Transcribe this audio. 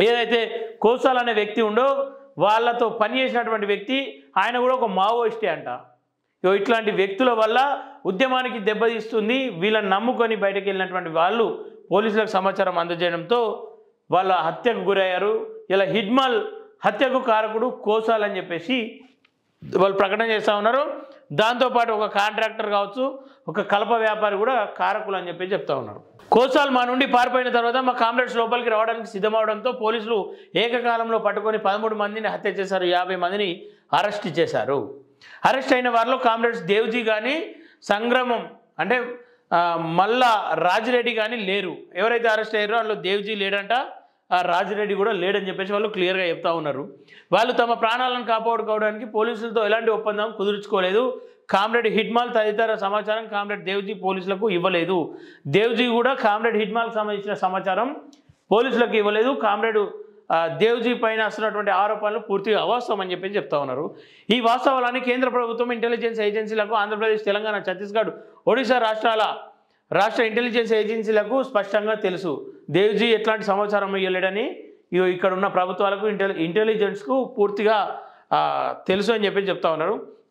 ఏదైతే కోసాల్ అనే వ్యక్తి ఉండో వాళ్ళతో పనిచేసినటువంటి వ్యక్తి ఆయన కూడా ఒక మావోయిస్టే అంట. ఇట్లాంటి వ్యక్తుల వల్ల ఉద్యమానికి దెబ్బతీస్తుంది. వీళ్ళని నమ్ముకొని బయటకు వెళ్ళినటువంటి వాళ్ళు పోలీసులకు సమాచారం అందజేయడంతో వాళ్ళ హత్యకు గురయ్యారు. ఇలా హిడ్మల్ హత్యకు కారకుడు కోసాల్ అని చెప్పేసి వాళ్ళు ప్రకటన చేస్తూ ఉన్నారు. దాంతోపాటు ఒక కాంట్రాక్టర్ కావచ్చు, ఒక కలప వ్యాపారి కూడా కారకులు అని చెప్పి చెప్తా ఉన్నారు. కోసాల్ మా నుండి పారిపోయిన తర్వాత మా కామ్రేడ్స్ లోపలికి రావడానికి సిద్ధమవడంతో పోలీసులు ఏకకాలంలో పట్టుకొని 13 మందిని హత్య చేశారు, 50 మందిని అరెస్ట్ చేశారు. అరెస్ట్ అయిన వారిలో కామ్రేడ్స్ దేవ్జీ కానీ, సంగ్రామం అంటే మల్లా రాజిరెడ్డి కానీ లేరు. ఎవరైతే అరెస్ట్ అయ్యారో వాళ్ళు దేవ్జీ లేడంట, రాజిరెడ్డి కూడా లేడని చెప్పేసి వాళ్ళు క్లియర్గా చెప్తా ఉన్నారు. వాళ్ళు తమ ప్రాణాలను కాపాడుకోవడానికి పోలీసులతో ఎలాంటి ఒప్పందం కుదుర్చుకోలేదు. కామ్రేడ్ హిడ్మాల్ తదితర సమాచారం కామ్రేడ్ దేవ్జీ పోలీసులకు ఇవ్వలేదు. దేవ్జీ కూడా కామ్రేడ్ హిడ్మాల్కి సంబంధించిన సమాచారం పోలీసులకు ఇవ్వలేదు. కామ్రేడ్ దేవ్జీ పైన వస్తున్నటువంటి ఆరోపణలు పూర్తిగా అవాస్తవం అని చెప్పి చెప్తా ఉన్నారు. ఈ వాస్తవాలని కేంద్ర ప్రభుత్వం ఇంటెలిజెన్స్ ఏజెన్సీలకు ఆంధ్రప్రదేశ్, తెలంగాణ, ఛత్తీస్గఢ్, ఒడిశా రాష్ట్ర ఇంటెలిజెన్స్ ఏజెన్సీలకు స్పష్టంగా తెలుసు. దేవ్జీ ఎట్లాంటి సమాచారం ఇవ్వలేడని ఇక్కడ ఉన్న ప్రభుత్వాలకు ఇంటెలిజెన్స్కు పూర్తిగా తెలుసు అని చెప్పి చెప్తా ఉన్నారు.